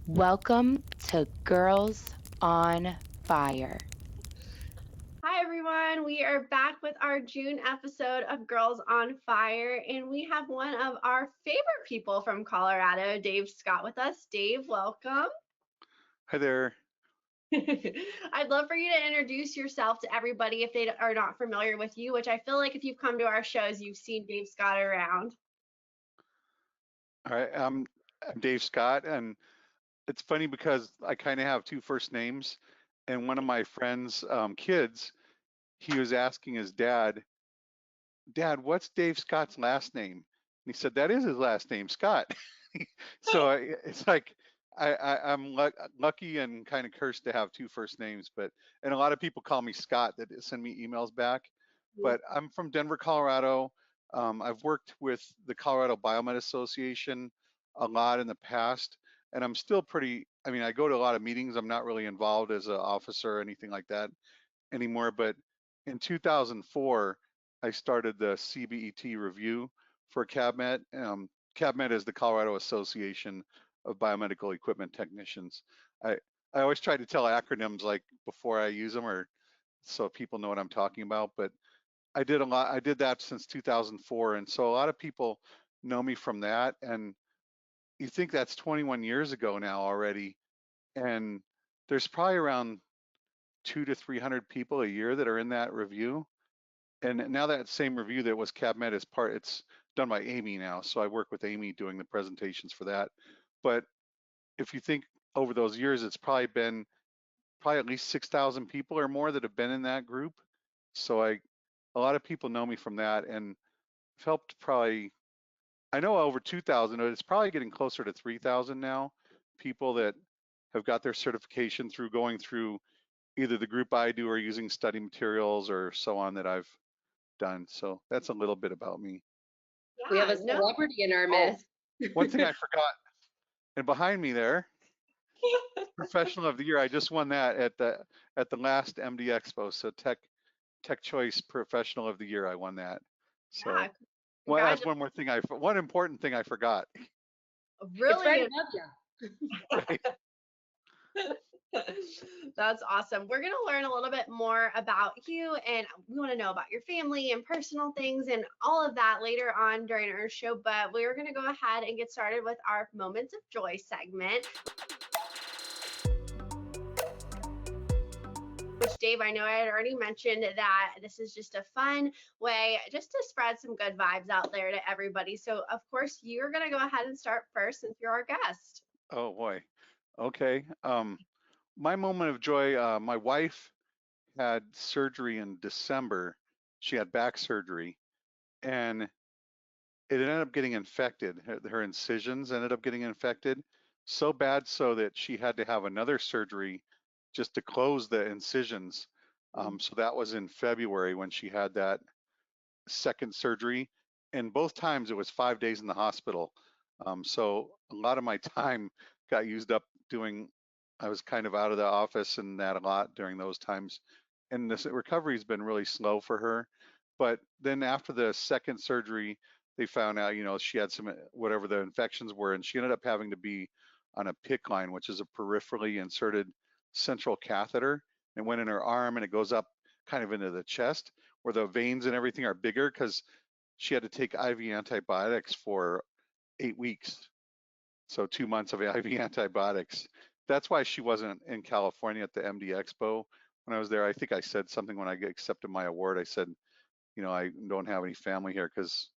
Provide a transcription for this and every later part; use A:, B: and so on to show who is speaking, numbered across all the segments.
A: Welcome to Girls on Fire.
B: Hi, everyone. We are back with our June episode of Girls on Fire, and we have one of our favorite people from Colorado, Dave Scott, with us. Dave, welcome.
C: Hi there.
B: I'd love for you to introduce yourself to everybody if they are not familiar with you, which I feel like if you've come to our shows, you've seen Dave Scott around.
C: All right, I'm Dave Scott, and it's funny because I kind of have two first names, and one of my friends' kids, he was asking his dad, "Dad, what's Dave Scott's last name?" And he said, "That is his last name, Scott." So it's like I'm lucky and kind of cursed to have two first names, and a lot of people call me Scott that send me emails back. But I'm from Denver, Colorado. I've worked with the Colorado Biomed Association a lot in the past, and I'm still pretty. I mean, I go to a lot of meetings. I'm not really involved as an officer or anything like that anymore. But in 2004, I started the CBET review for CABMET. CABMET is the Colorado Association of Biomedical Equipment Technicians. I I always try to tell acronyms like before I use them, or so people know what I'm talking about. But I did a lot. I did that since 2004, and so a lot of people know me from that. And you think that's 21 years ago now already, and there's probably around 200 to 300 people a year that are in that review. And now that same review that was CABMET is it's done by AAMI now. So I work with AAMI doing the presentations for that. But if you think over those years, it's probably been at least 6,000 people or more that have been in that group. So a lot of people know me from that, and I've helped probably, I know over 2,000, but it's probably getting closer to 3,000 now, people that have got their certification through going through either the group I do or using study materials or so on that I've done. So that's a little bit about me.
D: We have a
B: Yeah, no.
D: celebrity in our midst.
C: One thing I forgot, and behind me there, Professional of the Year. I just won that at the last MD Expo. So Tech Choice Professional of the Year. I won that. So
B: Yeah,
C: well, that's one more thing. One important thing I forgot.
B: really.
D: It's right above you.
C: Right.
B: That's awesome. We're going to learn a little bit more about you, and we want to know about your family and personal things and all of that later on during our show. But we're going to go ahead and get started with our Moments of Joy segment. Which, Dave, I know I had already mentioned that this is just a fun way just to spread some good vibes out there to everybody. So, of course, you're going to go ahead and start first since you're our guest.
C: Oh boy. Okay. My moment of joy. My wife had surgery in December. She had back surgery, and it ended up getting infected. Her incisions ended up getting infected, so bad so that she had to have another surgery just to close the incisions. So that was in February when she had that second surgery, and both times it was 5 days in the hospital. So a lot of my time got used up doing. I was kind of out of the office and that a lot during those times, and this recovery has been really slow for her. But then after the second surgery, they found out, she had some whatever the infections were, and she ended up having to be on a PICC line, which is a peripherally inserted central catheter. It went in her arm and it goes up kind of into the chest where the veins and everything are bigger, because she had to take IV antibiotics for 8 weeks. So 2 months of IV antibiotics. That's why she wasn't in California at the MD Expo when I was there. I think I said something when I accepted my award. I said, I don't have any family here because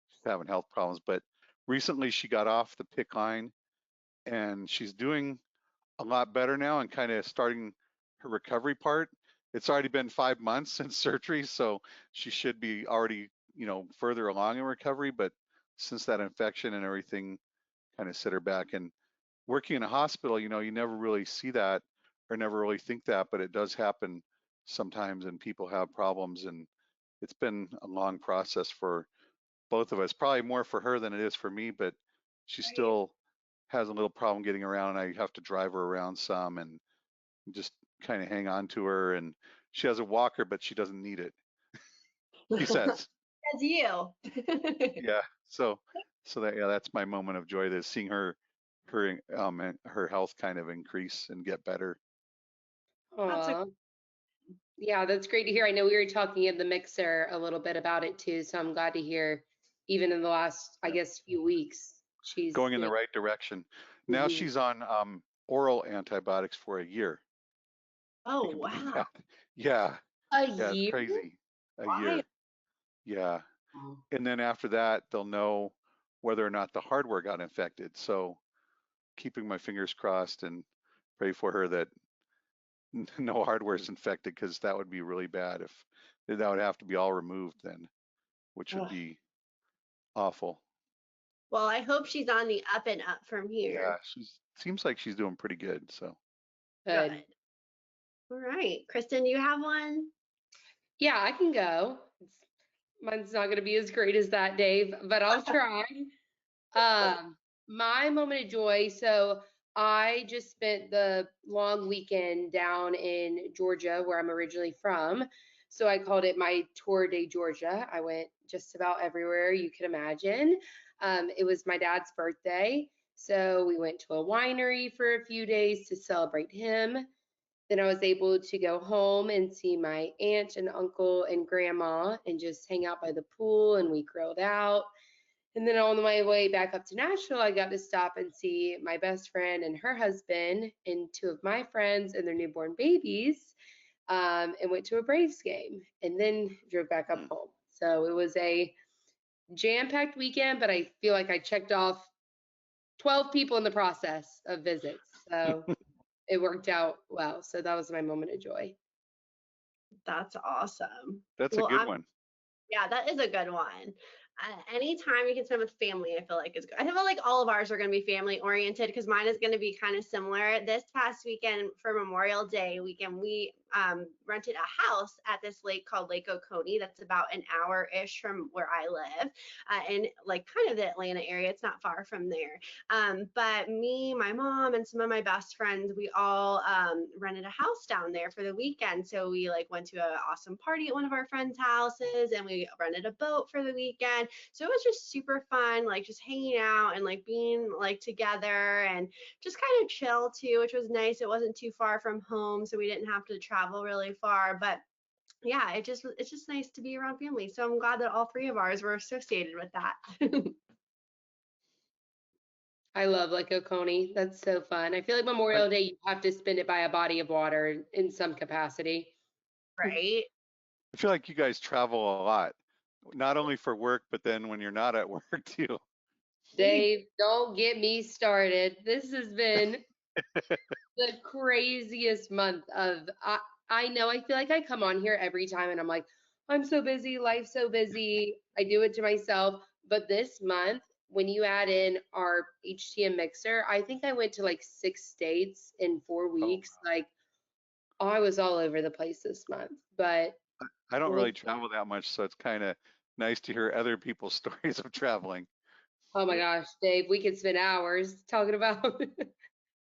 C: she's having health problems. But recently she got off the PICC line and she's doing a lot better now and kind of starting her recovery part. It's already been 5 months since surgery, so she should be already, further along in recovery. But since that infection and everything kind of set her back, and working in a hospital, you never really see that or never really think that, but it does happen sometimes, and people have problems, and it's been a long process for both of us. Probably more for her than it is for me, but she still has a little problem getting around, and I have to drive her around some and just kind of hang on to her. And she has a walker, but she doesn't need it, he says.
B: As you.
C: Yeah. So that's my moment of joy, that seeing her her health kind of increase and get better.
B: That's a-
D: Aw. Yeah, that's great to hear. I know we were talking in the mixer a little bit about it too, so I'm glad to hear even in the last, I guess, few weeks, she's
C: Going in the
D: doing.
C: right direction. Now
D: Mhm.
C: she's on oral antibiotics for a year.
B: Oh,
C: You can believe
B: wow.
C: that? Yeah,
D: A
C: yeah, it's
D: year?
C: crazy. A
B: Why?
C: year. Yeah.
D: Wow.
C: And then after that, they'll know whether or not the hardware got infected. So keeping my fingers crossed and pray for her that no hardware is infected, because that would be really bad if that would have to be all removed then, which would
B: Ugh.
C: be awful.
B: Well, I hope she's on the up and up from
C: Yeah,
B: here.
C: seems like she's doing pretty good. So
D: Good.
B: Good. All right. Kristen, do you have one?
D: Yeah, I can go. Mine's not going to be as great as that, Dave, but I'll try. My moment of joy. So I just spent the long weekend down in Georgia, where I'm originally from. So I called it my tour de Georgia. I went just about everywhere you could imagine. It was my dad's birthday. So we went to a winery for a few days to celebrate him. Then I was able to go home and see my aunt and uncle and grandma and just hang out by the pool, and we grilled out. And then on my way back up to Nashville, I got to stop and see my best friend and her husband and two of my friends and their newborn babies, and went to a Braves game and then drove back up home. So it was a jam-packed weekend, but I feel like I checked off 12 people in the process of visits. So it worked out well. So that was my moment of joy.
B: That's awesome.
C: that's
B: Well,
C: a good one.
B: yeah, that is a good one. Anytime you can spend with family, I feel like is good. I feel like all of ours are going to be family oriented because mine is going to be kind of similar. This past weekend for Memorial Day weekend, we rented a house at this lake called Lake Oconee. That's about an hour-ish from where I live, in like kind of the Atlanta area. It's not far from there. But me, my mom, and some of my best friends, we all rented a house down there for the weekend. So we like went to an awesome party at one of our friends' houses, and we rented a boat for the weekend. So it was just super fun, like just hanging out and like being like together and just kind of chill too, which was nice. It wasn't too far from home, so we didn't have to travel really far. But yeah, it's just nice to be around family. So I'm glad that all three of ours were associated with that.
D: I love Lake Oconee. That's so fun. I feel like Memorial Day, you have to spend it by a body of water in some capacity.
B: Right?
C: I feel like you guys travel a lot, not only for work, but then when you're not at work too.
D: Dave, don't get me started. This has been the craziest month of I know I feel like I come on here every time and I'm like, I'm so busy, life's so busy. I do it to myself. But this month, when you add in our HTM mixer, I think I went to like 6 states in 4
C: Oh,
D: weeks. Like I was all over the place this month. But
C: I don't really
D: we'll,
C: travel that much, so it's kind of nice to hear other people's stories of traveling.
D: oh my gosh, Dave, we could spend hours talking about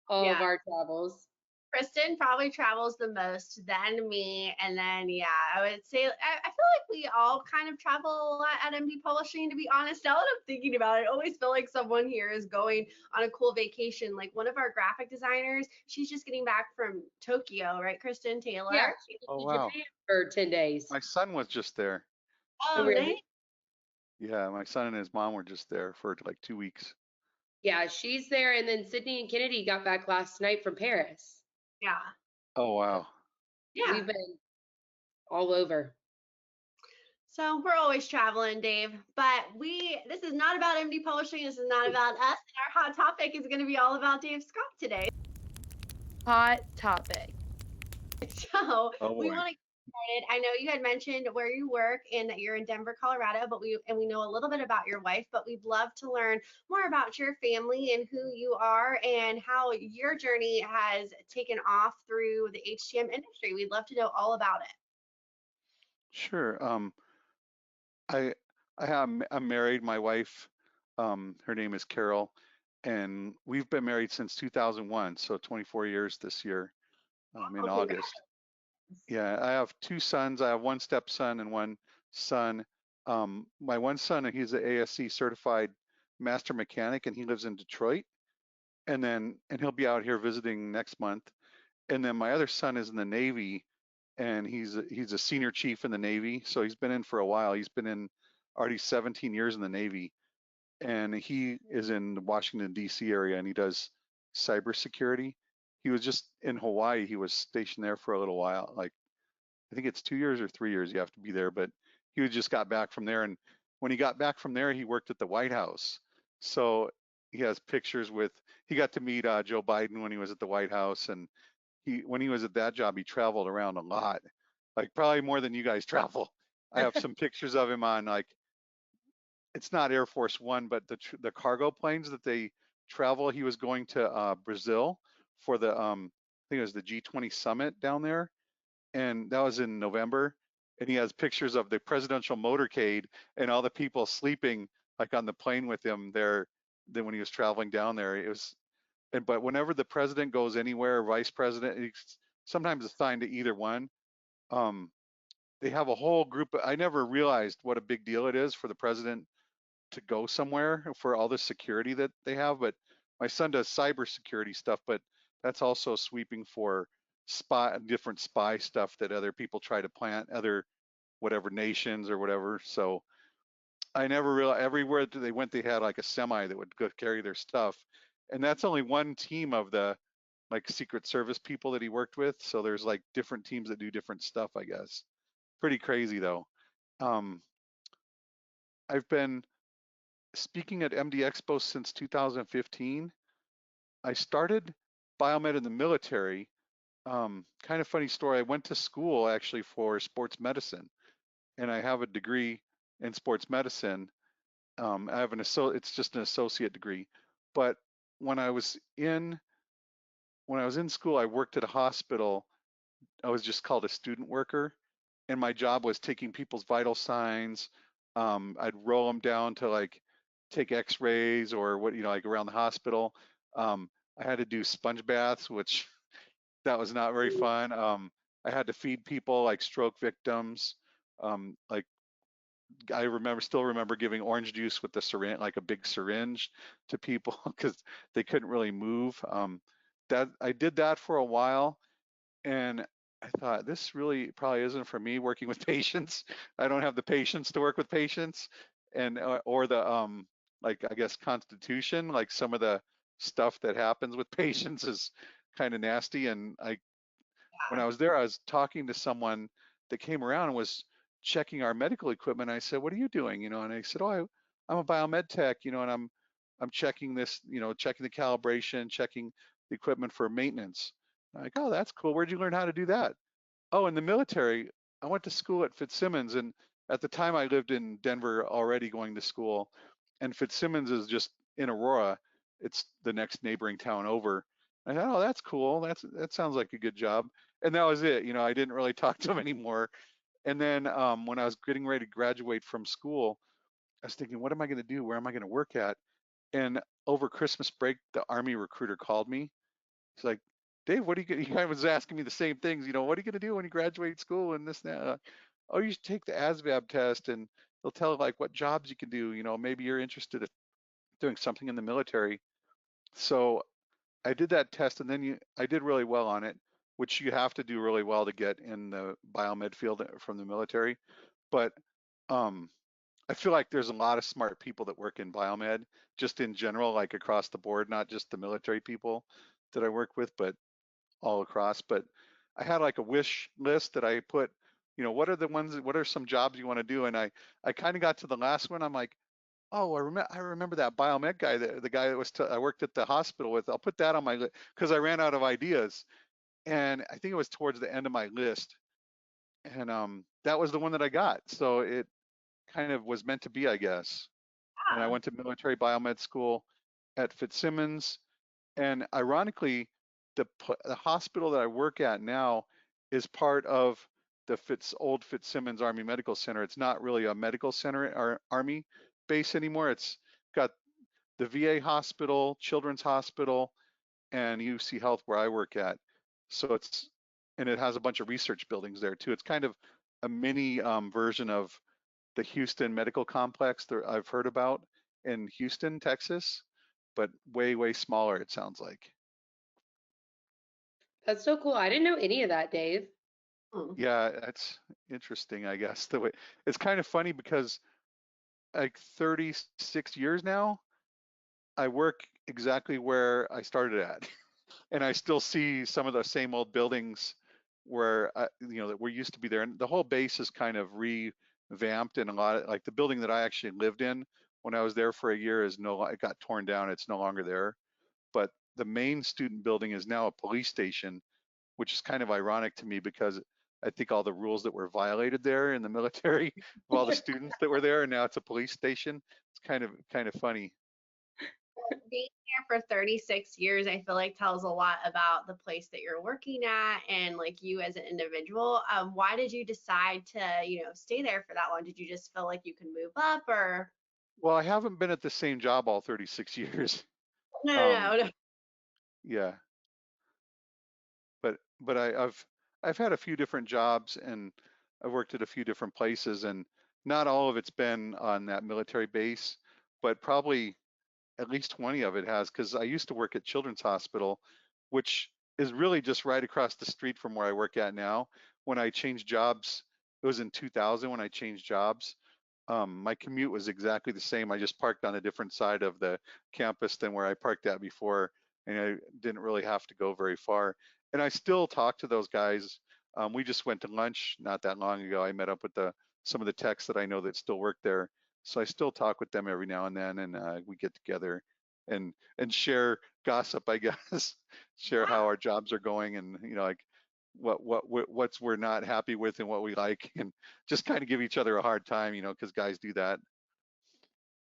D: all of
B: Yeah.
D: our travels.
B: Kristen probably travels the most, then me, and then yeah, I would say I feel like we all kind of travel a lot at MD Publishing. To be honest, now that I'm thinking about it, I always feel like someone here is going on a cool vacation. Like one of our graphic designers, she's just getting back from Tokyo, right, Kristen Taylor?
D: Yeah, she
C: Oh,
D: went to
C: wow.
D: Japan for 10 days.
C: My son was just there.
B: Oh,
D: really?
B: nice.
C: Yeah, my son and his mom were just there for like 2 weeks.
D: Yeah, she's there. And then Sydney and Kennedy got back last night from Paris.
B: Yeah.
C: Oh, wow.
B: Yeah.
D: We've been all over.
B: So we're always traveling, Dave. But this is not about MD Publishing. This is not about us. And our hot topic is going to be all about Dave Scott today.
A: Hot topic.
B: So
C: Oh,
B: we
C: boy.
B: want to get started. I know you had mentioned where you work and that you're in Denver, Colorado, but we know a little bit about your wife, but we'd love to learn more about your family and who you are and how your journey has taken off through the HTM industry. We'd love to know all about it.
C: Sure. I'm married. My wife, her name is Carol, and we've been married since 2001, so 24 years this year, in
B: Oh,
C: August. Yeah, I have 2 sons. I have 1 stepson and 1 son. My 1 son, he's an ASC certified master mechanic, and he lives in Detroit. and he'll be out here visiting next month. And then my other son is in the Navy, and he's a senior chief in the Navy, so he's been in for a while. He's been in already 17 years in the Navy, and he is in the Washington D.C. area, and he does cybersecurity. He was just in Hawaii. He was stationed there for a little while, like I think it's 2 years or 3 years you have to be there, but he just got back from there. And when he got back from there, he worked at the White House. So he has pictures with, he got to meet Joe Biden when he was at the White House. And when he was at that job, he traveled around a lot, like probably more than you guys travel. I have some pictures of him on, like, it's not Air Force One, but the cargo planes that they travel. He was going to Brazil for the, I think it was the G20 summit down there, and that was in November. And he has pictures of the presidential motorcade and all the people sleeping like on the plane with him there. Then when he was traveling down there, it was. But whenever the president goes anywhere, vice president, he's sometimes assigned to either one. Um, they have a whole group. I never realized what a big deal it is for the president to go somewhere for all the security that they have. But my son does cybersecurity stuff, but that's also sweeping for different spy stuff that other people try to plant, other whatever nations or whatever. So I never realized everywhere that they went, they had like a semi that would go carry their stuff. And that's only one team of the like Secret Service people that he worked with. So there's like different teams that do different stuff, I guess. Pretty crazy though. Um, I've been speaking at MD Expo since 2015. I started biomed in the military. Kind of funny story. I went to school actually for sports medicine, and I have a degree in sports medicine. I have it's just an associate degree. But when I was in school, I worked at a hospital. I was just called a student worker, and my job was taking people's vital signs. I'd roll them down to like take X-rays or what, like around the hospital. I had to do sponge baths, which that was not very fun. I had to feed people like stroke victims. Like still remember giving orange juice with the syringe, like a big syringe, to people because they couldn't really move. That I did that for a while, and I thought this really probably isn't for me working with patients. I don't have the patience to work with patients, and or the like I guess constitution, like some of the stuff that happens with patients is kind of nasty. And when I was there, I was talking to someone that came around and was checking our medical equipment. I said, "What are you doing?" And I said, "Oh, I'm a biomed tech, and I'm checking this, checking the calibration, checking the equipment for maintenance." I'm like, "Oh, that's cool. Where'd you learn how to do that?" "Oh, in the military. I went to school at Fitzsimmons, and at the time I lived in Denver already going to school, and Fitzsimmons is just in Aurora. It's the next neighboring town over." I thought, "Oh, that's cool. That sounds like a good job." And that was it. I didn't really talk to him anymore. And then when I was getting ready to graduate from school, I was thinking, what am I going to do? Where am I going to work at? And over Christmas break, the Army recruiter called me. He's like, "Dave, what are you going to," he kind of was asking me the same things, "What are you going to do when you graduate school and this and that?" "Oh, you should take the ASVAB test and they'll tell like what jobs you can do. Maybe you're interested in doing something in the military." So I did that test, and then I did really well on it, which you have to do really well to get in the biomed field from the military. But um, I feel like there's a lot of smart people that work in biomed, just in general, like across the board, not just the military people that I work with, but all across. But I had like a wish list that I put, what are some jobs you want to do? And I kind of got to the last one. I'm like, "Oh, I remember that biomed guy, the guy that I worked at the hospital with. I'll put that on my list," because I ran out of ideas. And I think it was towards the end of my list. And that was the one that I got. So it kind of was meant to be, I guess. And I
B: Yeah.
C: went to military biomed school at Fitzsimmons. And ironically, the hospital that I work at now is part of the old Fitzsimmons Army Medical Center. It's not really a medical center or Army base anymore. It's got the VA hospital, Children's Hospital, and UC Health where I work at. So and it has a bunch of research buildings there too. It's kind of a mini version of the Houston Medical Complex that I've heard about in Houston, Texas. but way, way smaller, it sounds like.
D: That's so cool. I didn't know any of that, Dave.
B: Hmm.
C: Yeah, that's interesting, I guess. The way it's kind of funny because like 36 years now, I work exactly where I started at. And I still see some of the same old buildings where that we used to be there. And the whole base is kind of revamped, and a lot of like the building that I actually lived in when I was there for a year it got torn down. It's no longer there. But the main student building is now a police station, which is kind of ironic to me because I think all the rules that were violated there in the military of all the students that were there, and now it's a police station. It's kind of funny.
B: Being here for 36 years, I feel like tells a lot about the place that you're working at and like you as an individual. Why did you decide to, stay there for that long? Did you just feel like you can move up or?
C: Well, I haven't been at the same job all 36 years.
B: No,
C: Um,
B: no, no, no.
C: yeah, but I've had a few different jobs, and I've worked at a few different places, and not all of it's been on that military base, but probably at least 20 of it has, because I used to work at Children's Hospital, which is really just right across the street from where I work at now. When I changed jobs, it was in 2000 when I changed jobs. My commute was exactly the same. I just parked on a different side of the campus than where I parked at before, and I didn't really have to go very far. And I still talk to those guys. We just went to lunch not that long ago. I met up with some of the techs that I know that still work there, so I still talk with them every now and then, and we get together and share gossip, I guess, share how our jobs are going, and like what's we're not happy with and what we like, and just kind of give each other a hard time, because guys do that.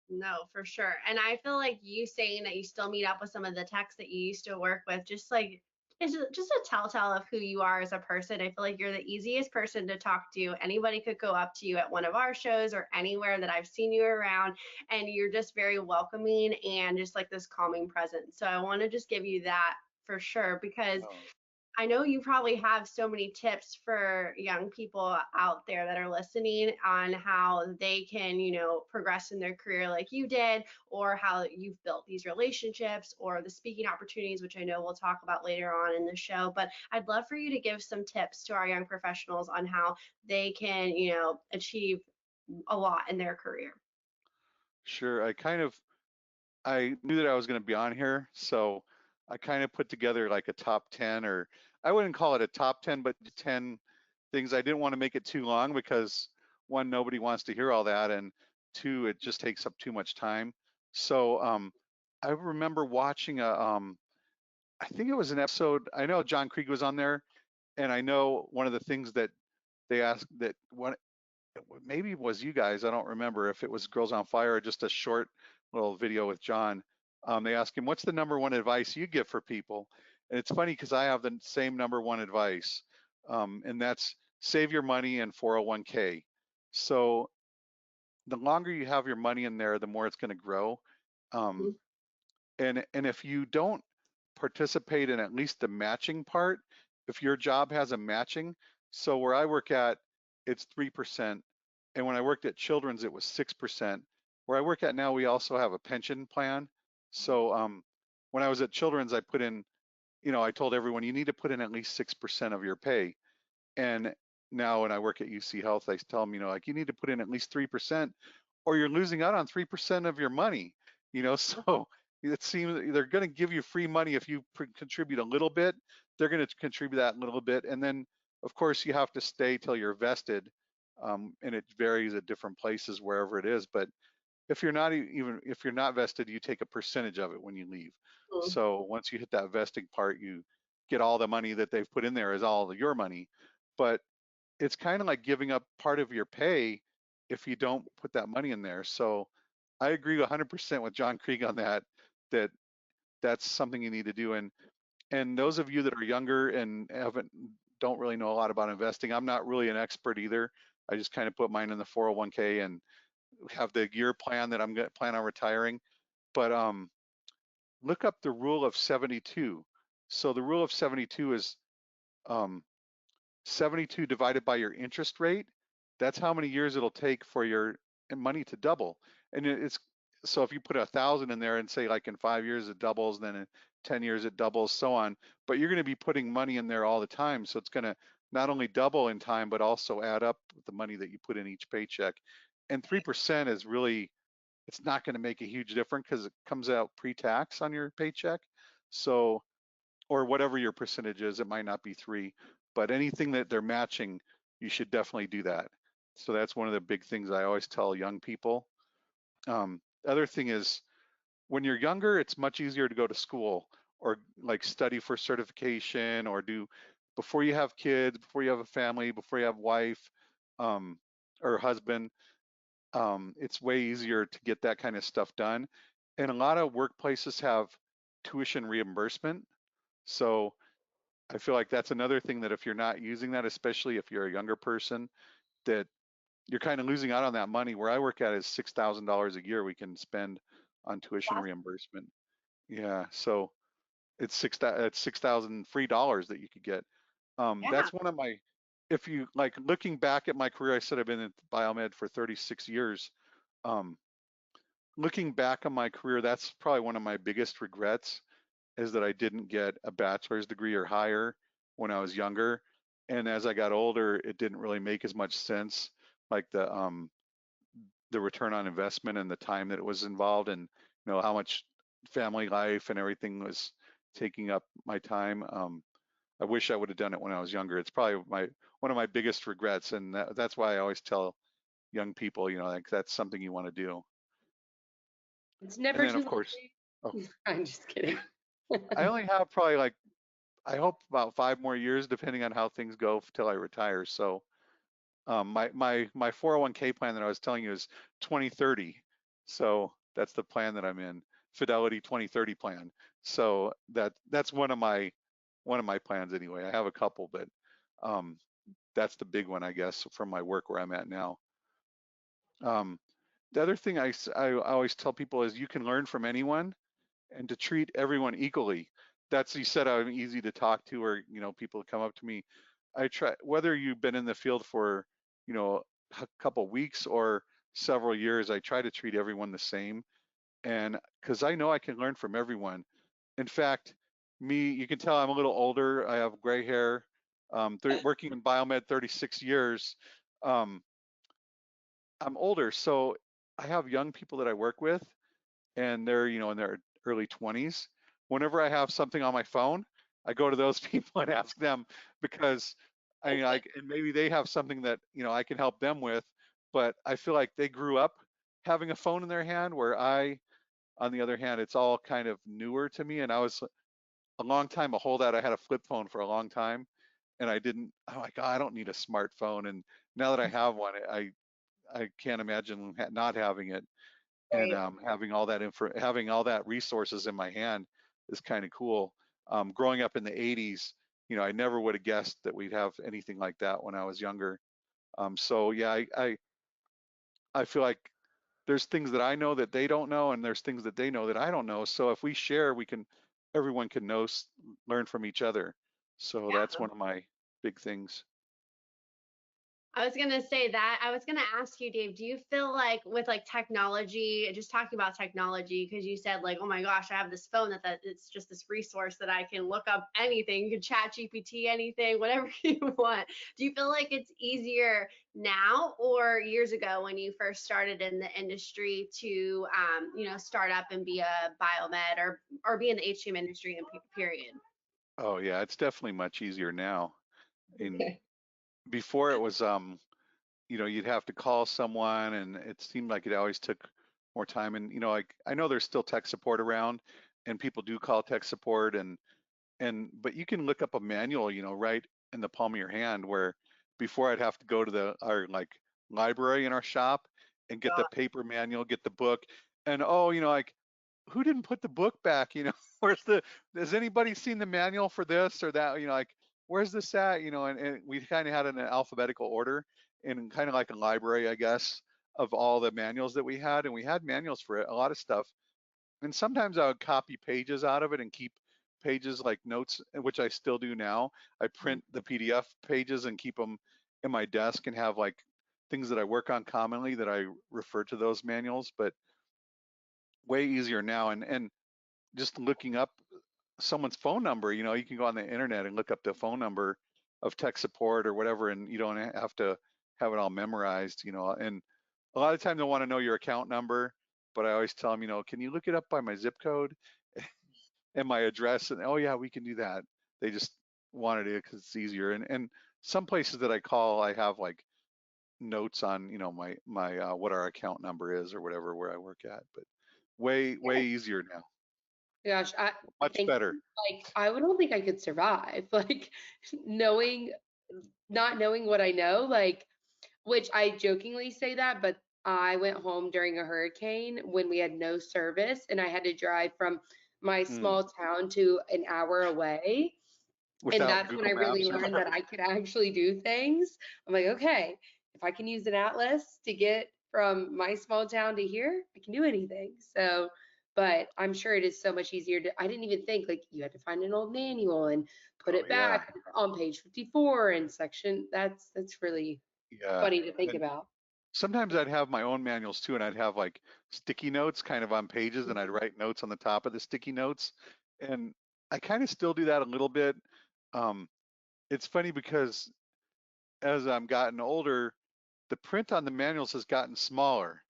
B: No, for sure. And I feel like you saying that you still meet up with some of the techs that you used to work with, just like it's just a telltale of who you are as a person. I feel like you're the easiest person to talk to. Anybody could go up to you at one of our shows or anywhere that I've seen you around, and you're just very welcoming and just like this calming presence. So I want to just give you that for sure because
C: Oh,
B: I know you probably have so many tips for young people out there that are listening on how they can, progress in their career like you did, or how you've built these relationships or the speaking opportunities, which I know we'll talk about later on in the show. But I'd love for you to give some tips to our young professionals on how they can, achieve a lot in their career.
C: sure. I knew that I was going to be on here, so I kind of put together like a top 10, or I wouldn't call it a top 10, but 10 things. I didn't want to make it too long because one, nobody wants to hear all that, and two, it just takes up too much time. So I remember watching I think it was an episode. I know John Krieg was on there, and I know one of the things that they asked that one maybe it was you guys. I don't remember if it was Girls on Fire or just a short little video with John. They asked him, "What's the number one advice you give for people?" And it's funny because I have the same number one advice, and that's save your money in 401k. So the longer you have your money in there, the more it's going to grow. Um,
B: Mhm.
C: and if you don't participate in at least the matching part, if your job has a matching, so where I work at, it's 3%. And when I worked at Children's, it was 6%. Where I work at now, we also have a pension plan. So when I was at Children's, I put in, I told everyone you need to put in at least 6% of your pay. And now when I work at UC Health, I tell them, like you need to put in at least 3%, or you're losing out on 3% of your money. So it seems they're going to give you free money if you contribute a little bit. They're going to contribute that little bit, and then of course you have to stay till you're vested, and it varies at different places wherever it is. But if you're not even if you're not vested, you take a percentage of it when you leave. So once you hit that vesting part, you get all the money that they've put in there is all your money. But it's kind of like giving up part of your pay if you don't put that money in there. So I agree 100% with John Krieg on that, that that's something you need to do. And those of you that are younger and don't really know a lot about investing, I'm not really an expert either. I just kind of put mine in the 401k and have the year plan that I'm going to plan on retiring. But look up the rule of 72. So the rule of 72 is um, 72 divided by your interest rate. That's how many years it'll take for your money to double. And so if you put 1,000 in there and say like in 5 years it doubles, then in 10 years it doubles, so on. But you're going to be putting money in there all the time, so it's going to not only double in time, but also add up the money that you put in each paycheck. And 3% is really, it's not going to make a huge difference because it comes out pre-tax on your paycheck. So, or whatever your percentage is, it might not be 3, but anything that they're matching, you should definitely do that. So that's one of the big things I always tell young people. The other thing is, when you're younger, it's much easier to go to school or like study for certification or do, before you have kids, before you have a family, before you have wife um, or husband, it's way easier to get that kind of stuff done. And a lot of workplaces have tuition reimbursement. So I feel like that's another thing that if you're not using that, especially if you're a younger person, that you're kind of losing out on that money. Where I work at is $6,000 a year we can spend on tuition
B: That's,
C: reimbursement. Yeah, so it's $6,000 free dollars that you could get.
B: yeah.
C: That's one of my, if you like looking back at my career, I said I've been in biomed for 36 years. Um, Looking back on my career, that's probably one of my biggest regrets is that I didn't get a bachelor's degree or higher when I was younger. And as I got older, it didn't really make as much sense, like the return on investment and the time that it was involved, and how much family life and everything was taking up my time. I wish I would have done it when I was younger. It's probably one of my biggest regrets, and that's why I always tell young people, like that's something you want to do.
D: It's
C: And
D: never
C: then
D: too
C: of course, oh,
D: late. I'm just kidding.
C: I only have probably like, I hope about 5 more years, depending on how things go till I retire. So my 401k plan that I was telling you is 2030. So that's the plan that I'm in, Fidelity 2030 plan. So that's one of my plans anyway. I have a couple, but um, that's the big one, I guess, from my work where I'm at now. Um, the other thing I always tell people is you can learn from anyone and to treat everyone equally. That's, you said I'm easy to talk to, or people come up to me. I try, whether you've been in the field for a couple weeks or several years, I try to treat everyone the same, and because I know I can learn from everyone. In fact, you can tell I'm a little older. I have gray hair. Working in biomed 36 years. Um, I'm older, so I have young people that I work with, and they're in their early 20s. Whenever I have something on my phone, I go to those people and ask them, because and maybe they have something that I can help them with, but I feel like they grew up having a phone in their hand, where on the other hand, it's all kind of newer to me. And I was a long time a holdout. I had a flip phone for a long time, and I'm like, oh, I don't need a smartphone. And now that I have one, I can't imagine not having it, and
B: Right.
C: having all that resources in my hand is kind of cool. Growing up in the 80s, I never would have guessed that we'd have anything like that when I was younger. So yeah, I feel like there's things that I know that they don't know, and there's things that they know that I don't know. So if we share, everyone can learn from each other. So that's
B: Yeah.
C: one of my big things.
B: I was gonna say that. I was gonna ask you, Dave, do you feel like with like technology, just talking about technology, because you said like, oh my gosh, I have this phone that it's just this resource that I can look up anything, you can chat GPT anything, whatever you want. Do you feel like it's easier now or years ago when you first started in the industry to start up and be a biomed or be in the HTM industry in period?
C: Oh yeah, it's definitely much easier now. In Before, it was you'd have to call someone, and it seemed like it always took more time. And like, I know there's still tech support around, and people do call tech support, but you can look up a manual, right in the palm of your hand. Where before, I'd have to go to our like library in our shop and get the paper manual, get the book, and like, who didn't put the book back? Has anybody seen the manual for this or that? Like, where's this at? And we kind of had it in an alphabetical order, and kind of like a library, I guess, of all the manuals that we had. And we had manuals for a lot of stuff. And sometimes I would copy pages out of it and keep pages like notes, which I still do now. I print the PDF pages and keep them in my desk, and have like things that I work on commonly that I refer to those manuals. But way easier now. And just looking up someone's phone number, you know, you can go on the internet and look up the phone number of tech support or whatever, and you don't have to have it all memorized, you know. And a lot of times they want to know your account number, but I always tell them, you know, can you look it up by my zip code and my address? And oh yeah, we can do that. They just wanted it because it's easier. And some places that I call, I have like notes on, you know, my what our account number is or whatever where I work at. But way easier now,
D: Gosh, I
C: much
D: think
C: better.
D: like I don't think I could survive like knowing not knowing what I know, like which I jokingly say that, but I went home during a hurricane when we had no service and I had to drive from my
C: Mm.
D: small town to an hour away. And
C: Without
D: that's when I
C: Google
D: really
C: Maps or
D: learned that
C: whatever.
D: I could actually do things. I'm like, okay, if I can use an atlas to get from my small town to here, I can do anything. So, but I'm sure it is so much easier to, I didn't even think like you had to find an old manual and put
C: Oh
D: it
C: yeah,
D: back on page 54 and section. That's really
C: yeah.
D: funny to think
C: And
D: about.
C: sometimes I'd have my own manuals too, and I'd have like sticky notes kind of on pages, and I'd write notes on the top of the sticky notes. And I kind of still do that a little bit. Um, it's funny because as I'm gotten older, the print on the manuals has gotten smaller.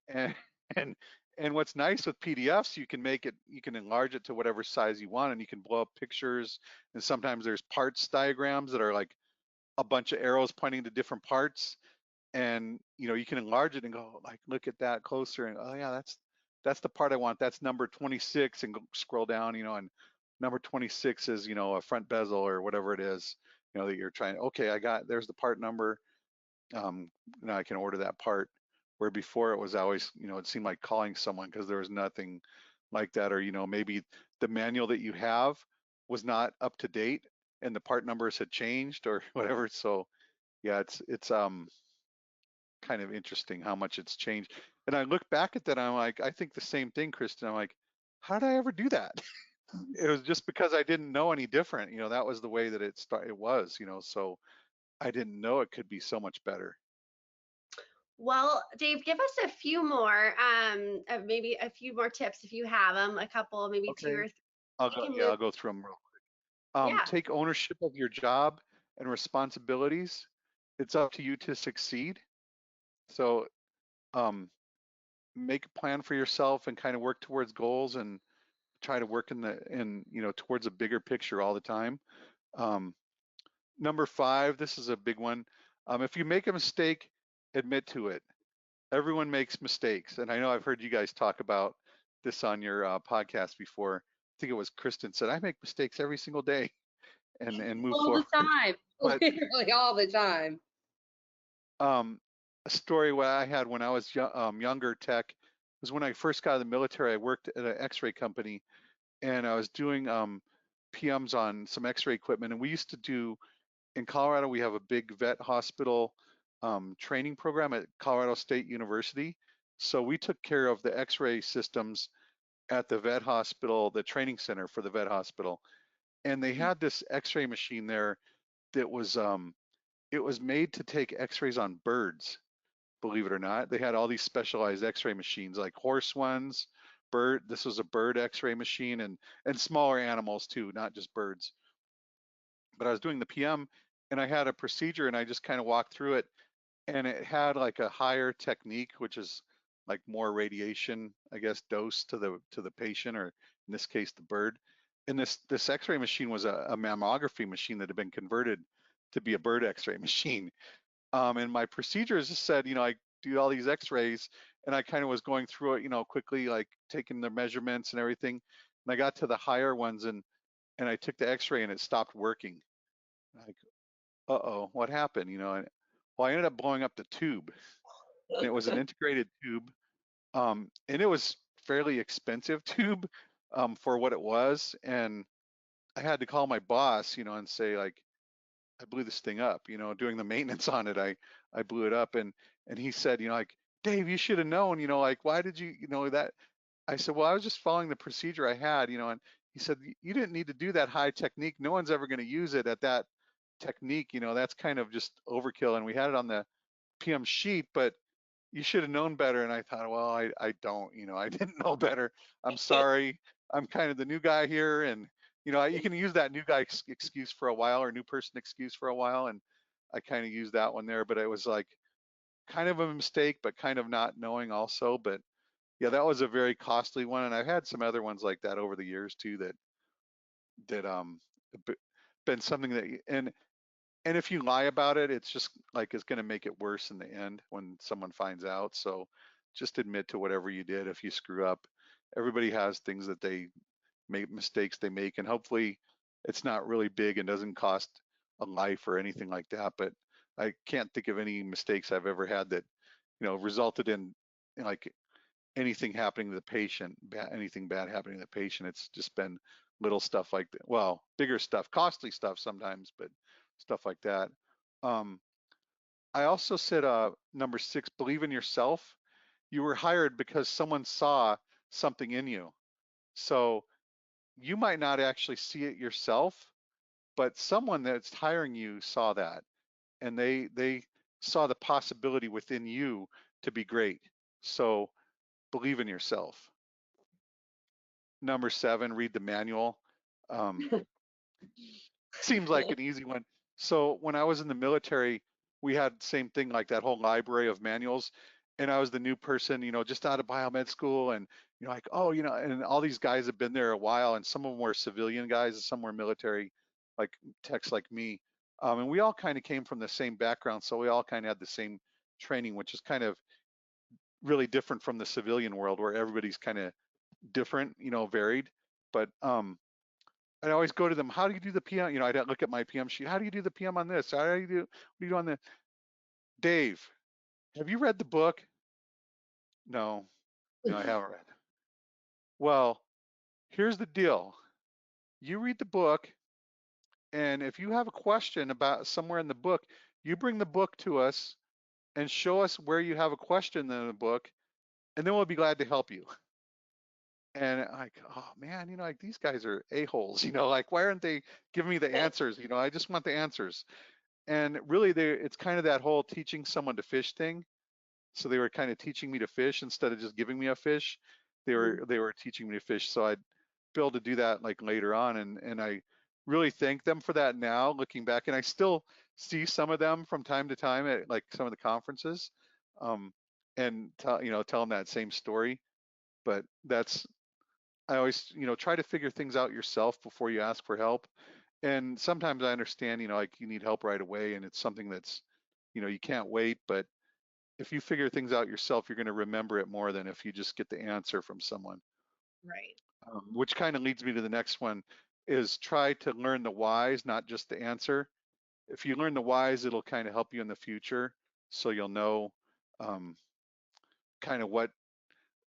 C: And and and what's nice with PDFs, you can make it, you can enlarge it to whatever size you want, and you can blow up pictures. And sometimes there's parts diagrams that are like a bunch of arrows pointing to different parts, and you know, you can enlarge it and go like, look at that closer, and oh yeah, that's the part I want. That's number 26, and go, scroll down, you know, and number 26 is, you know, a front bezel or whatever it is, you know, that you're trying. Okay, I got, there's the part number. Now I can order that part. Where before it was always, you know, it seemed like calling someone because there was nothing like that, or you know, maybe the manual that you have was not up to date and the part numbers had changed or whatever. So yeah, it's kind of interesting how much it's changed. And I look back at that, I'm like, I think the same thing, Kristen. I'm like, how did I ever do that? It was just because I didn't know any different. You know, that was the way that it was, you know, so I didn't know it could be so much better.
B: Well, Dave, give us a few more, maybe a few more tips if you have them, a couple, maybe two
C: Okay.
B: or three.
C: I'll
B: We
C: go,
B: can
C: yeah,
B: move.
C: I'll go through them real
B: Yeah.
C: take ownership of your job and responsibilities. It's up to you to succeed. So um, make a plan for yourself and kind of work towards goals and try to work in you know, towards a bigger picture all the time. Um, number 5, this is a big one. If you make a mistake, admit to it. Everyone makes mistakes, and I know I've heard you guys talk about this on your podcast before. I think it was Kristen said I make mistakes every single day and move
D: All the
C: forward.
D: time,
C: But
D: literally all the time.
C: um, a story what I had when I was younger tech was when I first got out of the military. I worked at an X-ray company, and I was doing PMs on some X-ray equipment. And we used to do in Colorado. We have a big vet hospital training program at Colorado State University. So we took care of the X-ray systems at the vet hospital, the training center for the vet hospital. And they had this X-ray machine there that was it was made to take X-rays on birds. Believe it or not, they had all these specialized X-ray machines, like horse ones, bird. This was a bird X-ray machine, and smaller animals too, not just birds. But I was doing the PM, and I had a procedure, and I just kind of walked through it, and it had like a higher technique, which is like more radiation, I guess, dose to the patient, or in this case, the bird. And this X-ray machine was a mammography machine that had been converted to be a bird X-ray machine. And my procedures just said, you know, I do all these X-rays, and I kind of was going through it, you know, quickly, like taking the measurements and everything. And I got to the higher ones, and I took the X-ray, and it stopped working. Like, uh-oh, what happened? You know, and well, I ended up blowing up the tube, and it was an integrated tube, and it was fairly expensive tube for what it was, and I had to call my boss, you know, and say like, I blew this thing up, you know, doing the maintenance on it. I blew it up, and he said, you know, like, Dave, you should have known, you know, like, why did you, you know, that? I said, well, I was just following the procedure I had, you know, and he said, you didn't need to do that high technique. No one's ever going to use it at that technique, you know, that's kind of just overkill. And we had it on the PM sheet, but you should have known better. And I thought, well, I don't, I didn't know better. I'm sorry. I'm kind of the new guy here. And, you can use that new guy excuse for a while, or new person excuse for a while. And I kind of used that one there, but it was like kind of a mistake, but kind of not knowing also. But yeah, that was a very costly one. And I've had some other ones like that over the years too, that b- been something that, and if you lie about it, it's just like it's going to make it worse in the end when someone finds out. So just admit to whatever you did if you screw up. Everybody has things that they make, mistakes they make, and hopefully it's not really big and doesn't cost a life or anything like that. But I can't think of any mistakes I've ever had that, resulted in like anything happening to the patient, anything bad happening to the patient. It's just been little stuff like that. Well, bigger stuff, costly stuff sometimes, but stuff like that. Um, I also said number 6, believe in yourself. You were hired because someone saw something in you. So you might not actually see it yourself, but someone that's hiring you saw that, and they saw the possibility within you to be great. So believe in yourself. Number 7, read the manual. Um, Seems like an easy one. So when I was in the military, we had the same thing, like that whole library of manuals. And I was the new person, just out of biomed school. And, like, oh, and all these guys have been there a while. And some of them were civilian guys, and some were military, like techs like me. And we all kind of came from the same background. So we all kind of had the same training, which is kind of really different from the civilian world where everybody's kind of different, varied. But I'd always go to them, how do you do the PM? I'd look at my PM sheet. How do you do the PM on this? How do you do, what do you do on the, Dave, have you read the book? No, no, I haven't read. Well, here's the deal. You read the book, and if you have a question about somewhere in the book, you bring the book to us and show us where you have a question in the book, and then we'll be glad to help you. And like, oh man, like these guys are a-holes, like why aren't they giving me the answers? I just want the answers. And really, it's kind of that whole teaching someone to fish thing. So they were kind of teaching me to fish instead of just giving me a fish. They were teaching me to fish. So I'd be able to do that like later on, and I really thank them for that now, looking back. And I still see some of them from time to time at like some of the conferences, and tell them that same story. But I always try to figure things out yourself before you ask for help. And sometimes I understand, like you need help right away, and it's something that's, you can't wait. But if you figure things out yourself, you're going to remember it more than if you just get the answer from someone.
B: Right.
C: Which kind of leads me to the next one, is try to learn the whys, not just the answer. If you learn the whys, it'll kind of help you in the future. So you'll know kind of what,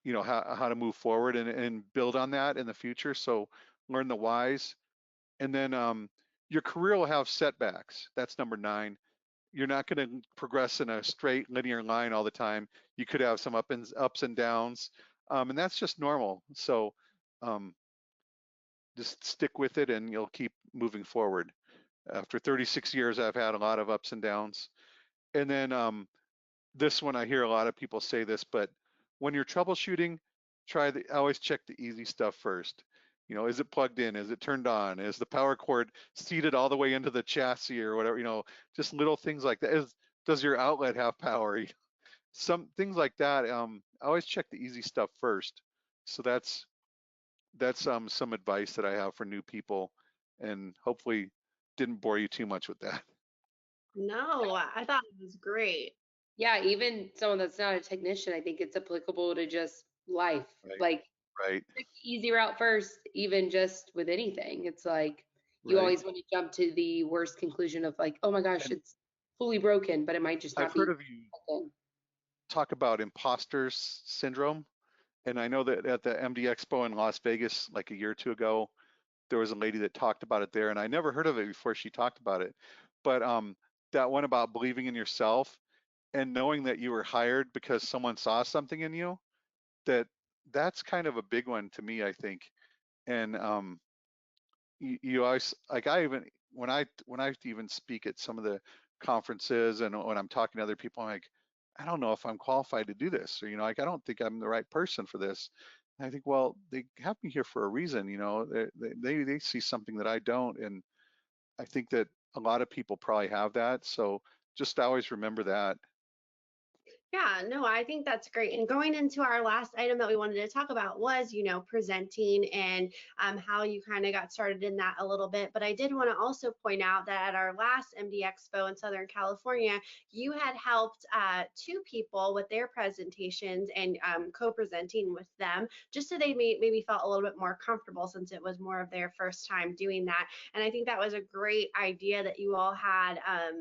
C: how to move forward and build on that in the future. So learn the whys. And then your career will have setbacks. That's number 9. You're not going to progress in a straight linear line all the time. You could have some ups and downs, and that's just normal. So um, just stick with it, and you'll keep moving forward. After 36 years, I've had a lot of ups and downs. And then this one, I hear a lot of people say this, but when you're troubleshooting, I always check the easy stuff first. Is it plugged in? Is it turned on? Is the power cord seated all the way into the chassis or whatever? Just little things like that. Does your outlet have power? Some things like that. I always check the easy stuff first. So that's some advice that I have for new people, and hopefully didn't bore you too much with that.
B: No, I thought it was great.
D: Yeah, even someone that's not a technician, I think it's applicable to just life.
C: Right.
D: Like,
C: Right.
D: take the easy route first, even just with anything. It's like you
C: Right.
D: always want to jump to the worst conclusion of like, oh my gosh,
C: And
D: it's fully broken, but it might just
C: I've
D: not
C: heard
D: be
C: of you
D: broken.
C: talk about imposter syndrome. And I know that at the MD Expo in Las Vegas, like a year or two ago, there was a lady that talked about it there, and I never heard of it before she talked about it. But that one about believing in yourself and knowing that you were hired because someone saw something in you, that's kind of a big one to me, I think. And you always, like, I even when I even speak at some of the conferences and when I'm talking to other people, I'm like, I don't know if I'm qualified to do this, or, like, I don't think I'm the right person for this. And I think, well, they have me here for a reason, they see something that I don't. And I think that a lot of people probably have that. So just always remember that.
B: Yeah, no, I think that's great. And going into our last item that we wanted to talk about was, presenting and how you kind of got started in that a little bit. But I did want to also point out that at our last MD Expo in Southern California, you had helped two people with their presentations and co-presenting with them, just so they maybe felt a little bit more comfortable since it was more of their first time doing that. And I think that was a great idea that you all had.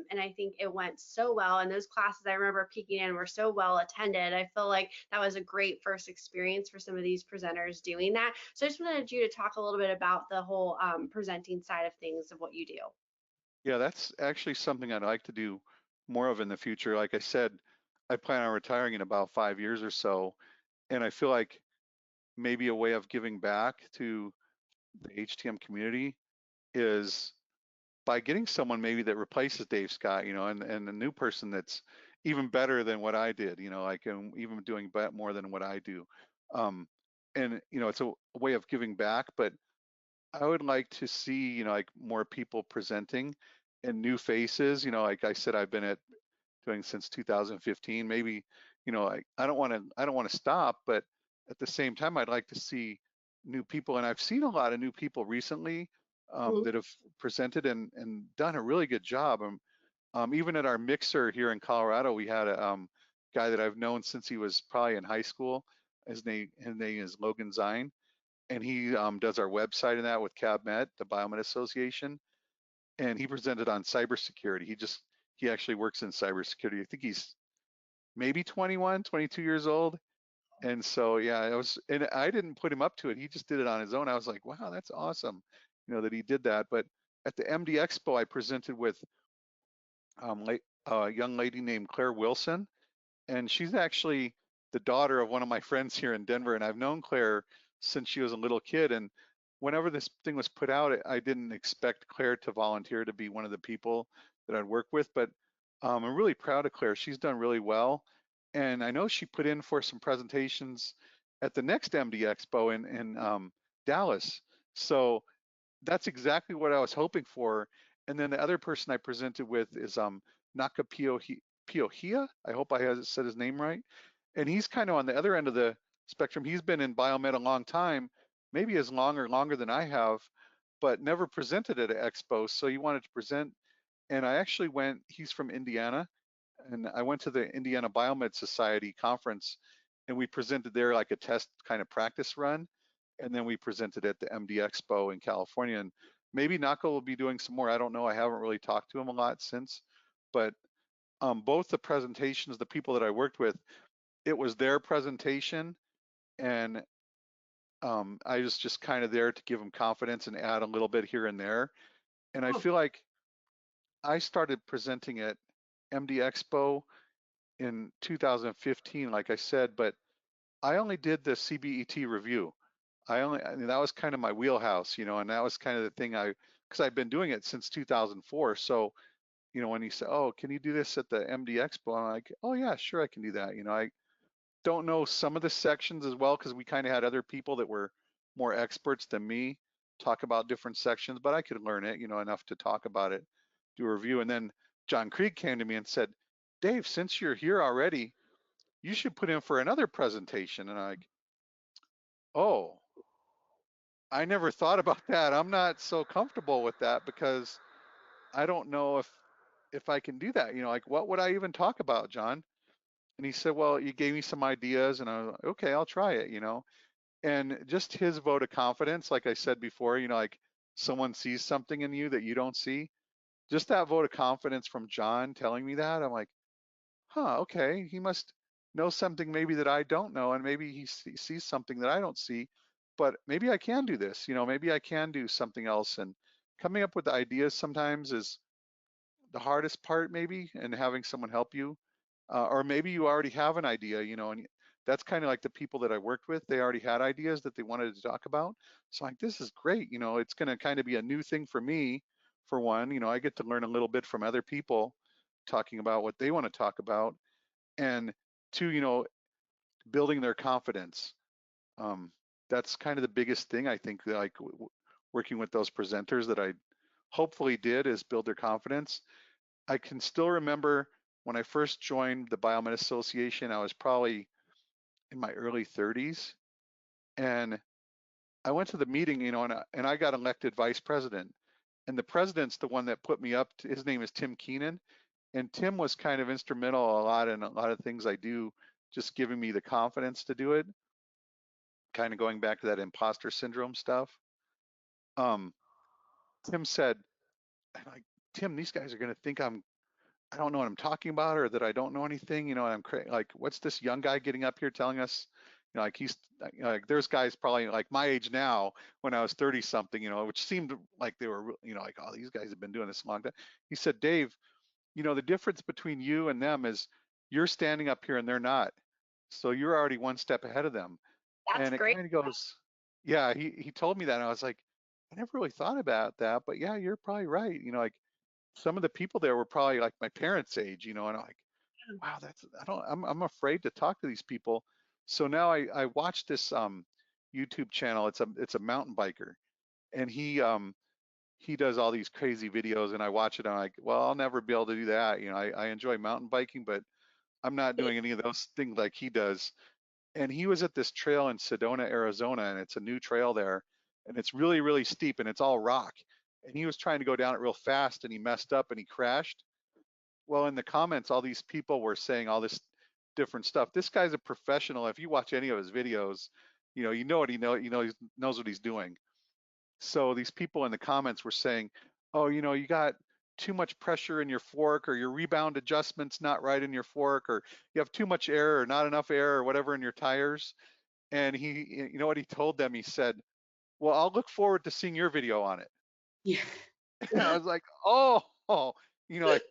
B: And I think it went so well. And those classes I remember peeking in were so well attended. I feel like that was a great first experience for some of these presenters doing that. So I just wanted you to talk a little bit about the whole presenting side of things of what you do.
C: Yeah, that's actually something I'd like to do more of in the future. Like I said, I plan on retiring in about 5 years or so. And I feel like maybe a way of giving back to the HTM community is by getting someone maybe that replaces Dave Scott, and a new person that's even better than what I did, like even doing more than what I do. Um, and it's a way of giving back, but I would like to see, like more people presenting and new faces. Like I said, I've been doing since 2015. Maybe, I don't want to stop, but at the same time, I'd like to see new people. And I've seen a lot of new people recently
B: Mhm.
C: that have presented and done a really good job. Even at our mixer here in Colorado, we had a guy that I've known since he was probably in high school. His name is Logan Zine, and he does our website and that with CabMed, the Biomed Association. And he presented on cybersecurity. He actually works in cybersecurity. I think he's maybe 21, 22 years old. And so, yeah, and I didn't put him up to it. He just did it on his own. I was like, wow, that's awesome, that he did that. But at the MD Expo, I presented with a young lady named Claire Wilson, and she's actually the daughter of one of my friends here in Denver. And I've known Claire since she was a little kid. And whenever this thing was put out, I didn't expect Claire to volunteer to be one of the people that I'd work with. But I'm really proud of Claire. She's done really well. And I know she put in for some presentations at the next MD Expo in Dallas. So that's exactly what I was hoping for. And then the other person I presented with is Naka Piohia. I hope I said his name right. And he's kind of on the other end of the spectrum. He's been in biomed a long time, maybe as long or longer than I have, but never presented at an expo. So he wanted to present. And I actually went, he's from Indiana, and I went to the Indiana Biomed Society conference, and we presented there like a test kind of practice run. And then we presented at the MD Expo in California. And maybe Nako will be doing some more. I don't know. I haven't really talked to him a lot since. But both the presentations, the people that I worked with, it was their presentation. And I was just kind of there to give them confidence and add a little bit here and there. And I
B: Oh,
C: feel like I started presenting at MD Expo in 2015, like I said, but I only did the CBET review. I mean, that was kind of my wheelhouse, and that was kind of the thing because I've been doing it since 2004. So, when he said, "Oh, can you do this at the MD Expo?" I'm like, "Oh yeah, sure, I can do that." I don't know some of the sections as well because we kind of had other people that were more experts than me talk about different sections, but I could learn it, enough to talk about it, do a review. And then John Krieg came to me and said, "Dave, since you're here already, you should put in for another presentation." And I'm like, "Oh, I never thought about that. I'm not so comfortable with that because I don't know if I can do that. Like what would I even talk about, John?" And he said, "Well, you gave me some ideas," and I was like, "Okay, I'll try it." And just his vote of confidence, like I said before, like someone sees something in you that you don't see. Just that vote of confidence from John telling me that, I'm like, huh, okay, he must know something maybe that I don't know, and maybe he sees something that I don't see, but maybe I can do this, maybe I can do something else. And coming up with ideas sometimes is the hardest part, maybe, and having someone help you. Or maybe you already have an idea, and that's kind of like the people that I worked with. They already had ideas that they wanted to talk about. So like, this is great. It's going to kind of be a new thing for me. For one, I get to learn a little bit from other people talking about what they want to talk about. and two, building their confidence. That's kind of the biggest thing I think, that, like working with those presenters, that I hopefully did, is build their confidence. I can still remember when I first joined the Biomed Association, I was probably in my early 30s, and I went to the meeting, and I got elected vice president. And the president's the one that put me up. His name is Tim Keenan, and Tim was kind of instrumental a lot in a lot of things I do, just giving me the confidence to do it. Kind of going back to that imposter syndrome stuff. Um, Tim said, I'm like, Tim, these guys are going to think I don't know what I'm talking about, or that I don't know anything, and I'm like, what's this young guy getting up here telling us, like he's, like there's guys probably like my age now when I was 30 something, which seemed like they were, like, oh, these guys have been doing this a long time. He said, Dave, the difference between you and them is you're standing up here and they're not. So you're already one step ahead of them.
B: That's
C: And it
B: great.
C: kind of goes, yeah, he told me that, and I was like, I never really thought about that, but yeah, you're probably right. Like some of the people there were probably like my parents' age, and I'm like, wow, I'm afraid to talk to these people. So now I watch this YouTube channel. It's a mountain biker, and he does all these crazy videos, and I watch it, and I'm like, well, I'll never be able to do that. I enjoy mountain biking, but I'm not doing any of those things like he does. And he was at this trail in Sedona, Arizona, and it's a new trail there, and it's really, really steep, and it's all rock. And he was trying to go down it real fast, and he messed up and he crashed. Well, in the comments, all these people were saying all this different stuff. This guy's a professional. If you watch any of his videos, you know what he knows what he's doing. So these people in the comments were saying, oh, you got too much pressure in your fork, or your rebound adjustment's not right in your fork, or you have too much air or not enough air or whatever in your tires. And you know what he told them? He said, well, I'll look forward to seeing your video on it.
D: Yeah.
C: And I was like, oh, like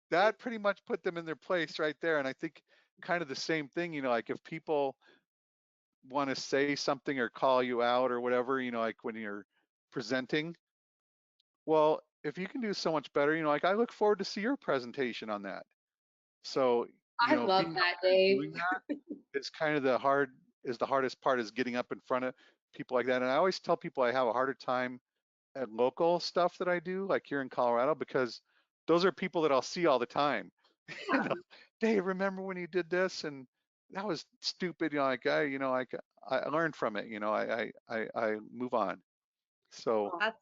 C: that pretty much put them in their place right there. And I think kind of the same thing, like if people want to say something or call you out or whatever, like when you're presenting, well, if you can do so much better, like I look forward to see your presentation on that. So,
D: I love
C: being out
D: that,
C: there and
D: Dave.
C: doing that is kind of the hardest part, is getting up in front of people like that. And I always tell people I have a harder time at local stuff that I do, like here in Colorado, because those are people that I'll see all the time.
B: Yeah.
C: Dave, remember when you did this? And that was stupid. Like I learned from it. I move on. So
B: That's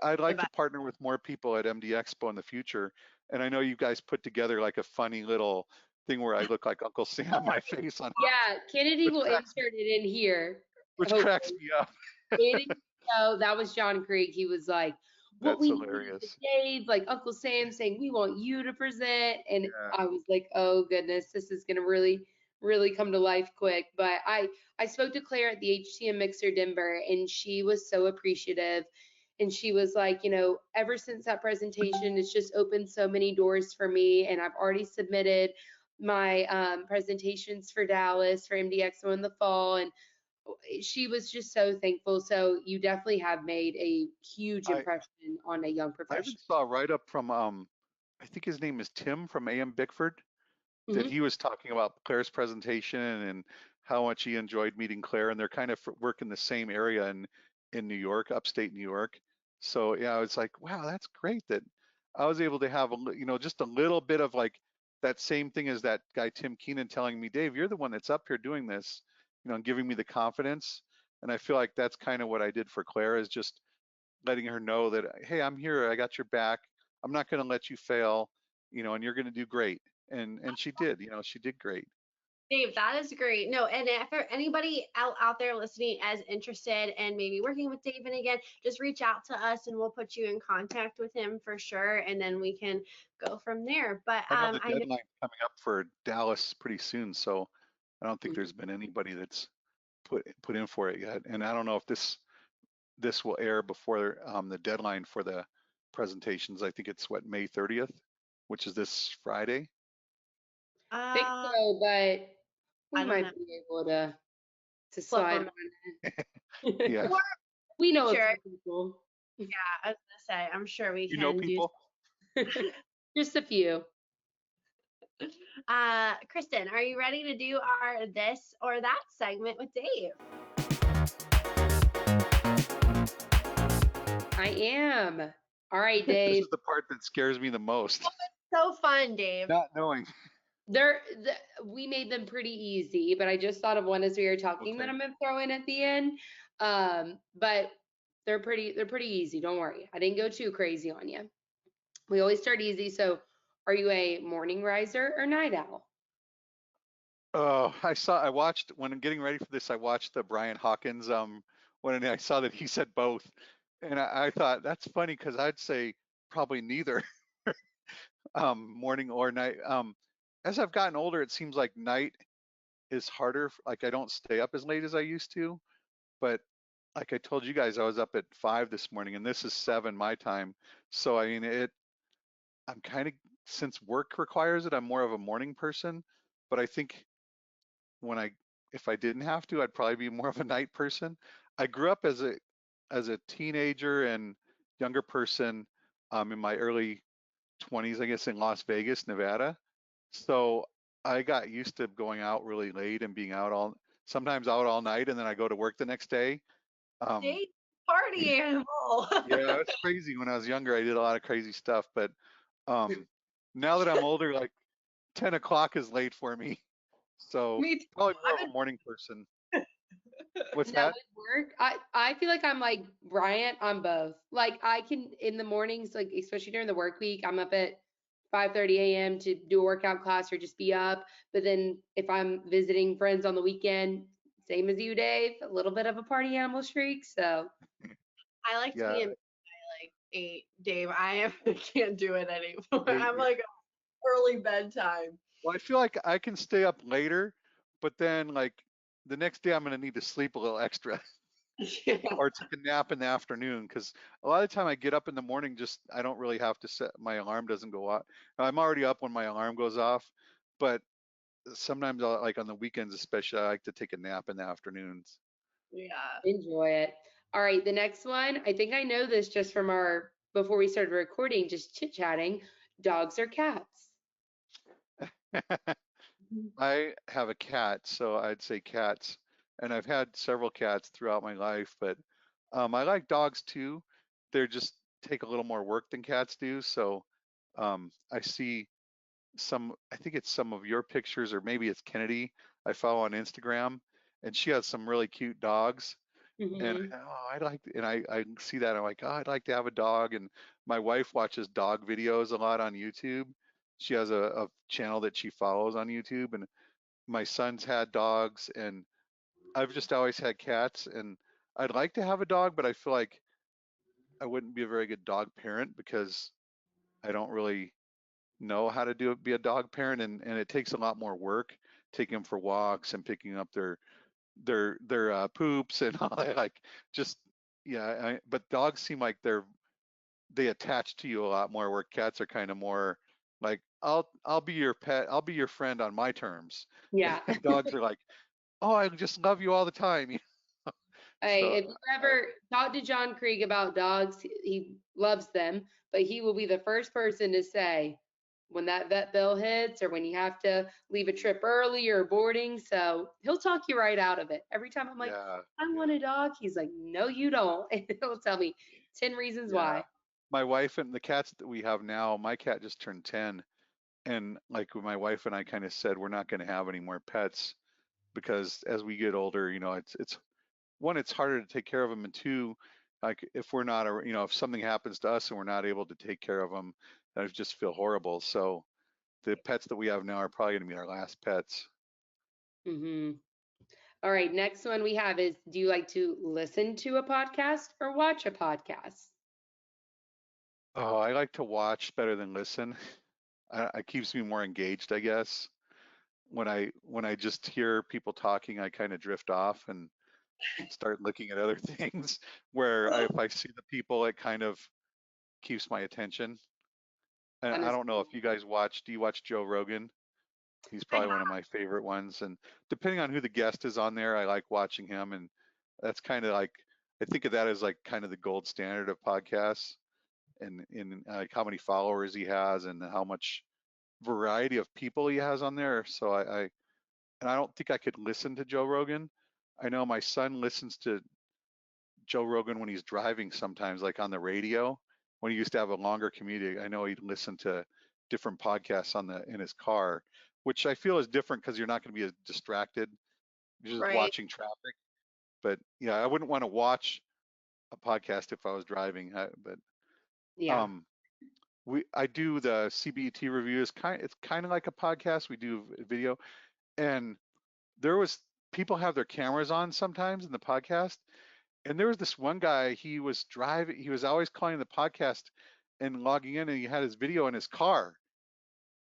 C: I'd like
B: advice.
C: to partner with more people at MD Expo in the future. And I know you guys put together like a funny little thing where I look like Uncle Sam, my face on,
D: Yeah, Kennedy
C: which
D: will
C: cracks
D: insert it in here.
C: which cracks
D: Hopefully.
C: me up.
D: So that was John Krieg. He was like, what
C: That's
D: we need is
C: hilarious.
D: Dave, like Uncle Sam saying, we want you to present. And
C: Yeah.
D: I was like, oh goodness, this is gonna really, really come to life quick. But I spoke to Claire at the HTM Mixer Denver, and she was so appreciative. And she was like, ever since that presentation, it's just opened so many doors for me. And I've already submitted my presentations for Dallas for MD Expo in the fall. And she was just so thankful. So you definitely have made a huge
C: I
D: impression on a young
C: I even
D: professional.
C: saw a write up from I think his name is Tim from AM Bickford, that
D: Mhm.
C: he was talking about Claire's presentation and how much he enjoyed meeting Claire, and they're kind of work in the same area in New York, upstate New York. So yeah, I was like, wow, that's great that I was able to have just a little bit of like that same thing as that guy Tim Keenan telling me, Dave, you're the one that's up here doing this, and giving me the confidence. And I feel like that's kind of what I did for Claire, is just letting her know that, hey, I'm here, I got your back, I'm not going to let you fail, and you're going to do great. And she did, she did great.
B: Dave, that is great. No, and if for anybody out there listening as interested in maybe working with David again, just reach out to us and we'll put you in contact with him for sure, and then we can go from there. But
C: I know the
B: I know.
C: deadline's coming up for Dallas pretty soon, so I don't think
D: Mhm.
C: there's been anybody that's put in for it yet. And I don't know if this will air before the deadline for the presentations. I think it's May 30th, which is this Friday.
D: I think
B: Uh,
D: so, but we
B: I don't
D: might
B: know.
D: be able to
B: Flip
D: slide
B: them.
D: on
C: Yeah.
D: it.
B: Or
D: We know a
B: sure.
D: few people.
B: Yeah, I was gonna say, I'm sure we
C: You know
B: can do.
C: people?
D: Just a few.
B: Kristen, are you ready to do our this or that segment with Dave?
D: I am. All right,
C: This
D: Dave.
C: is the part that scares me the most.
B: So fun, Dave.
C: Not knowing.
D: We made them pretty easy, but I just thought of one as we were talking that
C: Okay.
D: I'm gonna throw in at the end. But they're pretty easy. Don't worry. I didn't go too crazy on you. We always start easy. So, are you a morning riser or night owl?
C: Oh, I watched when I'm getting ready for this, I watched the Brian Hawkins when I saw that he said both. And I thought that's funny because I'd say probably neither, morning or night. As I've gotten older, it seems like night is harder. Like I don't stay up as late as I used to, but like I told you guys, I was up at 5 this morning and this is 7 my time. So I mean I'm kind of, since work requires it, I'm more of a morning person, but I think when if I didn't have to, I'd probably be more of a night person. I grew up as a teenager and younger person in my early 20s, I guess, in Las Vegas, Nevada. So I got used to going out really late and being sometimes out all night, and then I go to work the next day. Um,
B: Dave, party animal.
C: yeah, it's crazy. When I was younger, I did a lot of crazy stuff, but now that I'm older, like 10 o'clock is late for me. So
B: Me too.
C: probably more
B: I've
C: of a morning person. What's
D: Now
C: that?
D: with work, I feel like I'm like Bryant on both. Like I can in the mornings, like especially during the work week, I'm up at 5:30 a.m. to do a workout class or just be up. But then if I'm visiting friends on the weekend, same as you, Dave, a little bit of a party animal streak. So
B: I like to
C: Yeah,
B: be in bed by like 8. Dave, can't do it anymore.
C: eight.
B: I'm like early bedtime.
C: Well, I feel like I can stay up later, but then like the next day I'm gonna need to sleep a little extra
B: Yeah.
C: or take a nap in the afternoon because a lot of the time I get up in the morning, just I don't really have to set my alarm doesn't go off. I'm already up when my alarm goes off, but sometimes like on the weekends especially, I like to take a nap in the afternoons.
B: Yeah.
D: enjoy it. All right, the next one, I think I know this just from our before we started recording, just chit-chatting. Dogs or cats?
C: I have a cat, so I'd say cats. And I've had several cats throughout my life, but I like dogs too. They're just take a little more work than cats do. So I see I think it's some of your pictures, or maybe it's Kennedy I follow on Instagram, and she has some really cute dogs. And
D: Hmm.
C: I see that, I'm like, oh, I'd like to have a dog. And my wife watches dog videos a lot on YouTube. She has a channel that she follows on YouTube, and my son's had dogs, and I've just always had cats. And I'd like to have a dog, but I feel like I wouldn't be a very good dog parent because I don't really know how to be a dog parent, and it takes a lot more work taking them for walks and picking up their poops and all that. Like just yeah, but dogs seem like they attach to you a lot more, where cats are kind of more like I'll be your pet, I'll be your friend on my terms.
D: Yeah.
C: And dogs are like, oh, I just love you all the time.
D: Hey,
C: So
D: if you ever talk to John Krieg about dogs, he loves them, but he will be the first person to say when that vet bill hits or when you have to leave a trip early or boarding. So he'll talk you right out of it. Every time I'm like,
C: yeah,
D: I want
C: yeah,
D: a dog, he's like, no, you don't. And he'll tell me 10 reasons
C: yeah.
D: why.
C: My wife and the cats that we have now, my cat just turned 10, and like my wife and I kind of said we're not going to have any more pets because as we get older, it's one, it's harder to take care of them, and two, like if we're not, if something happens to us and we're not able to take care of them, I just feel horrible. So the pets that we have now are probably going to be our last pets.
D: Hmm. All right, next one we have is, do you like to listen to a podcast or watch a podcast?
C: Oh, I like to watch better than listen. It keeps me more engaged, I guess. When I just hear people talking, I kind of drift off and start looking at other things. If I see the people, it kind of keeps my attention. And
D: I'm
C: I
D: the
C: don't know if you guys do you watch Joe Rogan? He's
B: I
C: probably one of my favorite ones. And depending on who the guest is on there, I like watching him. And that's kind of like, I think of that as like kind of the gold standard of podcasts, and in like how many followers he has and how much variety of people he has on there. So and I don't think I could listen to Joe Rogan. I know my son listens to Joe Rogan when he's driving sometimes, like on the radio. When he used to have a longer commute, I know he'd listen to different podcasts in his car, which I feel is different because you're not going to be as distracted. You're just
B: Right.
C: watching traffic. But yeah, I wouldn't want to watch a podcast if I was driving. But
D: Yeah.
C: um, I do the CBET review. It's kind of like a podcast. We do video, and there was people have their cameras on sometimes in the podcast. And there was this one guy, he was driving, he was always calling the podcast and logging in, and he had his video in his car.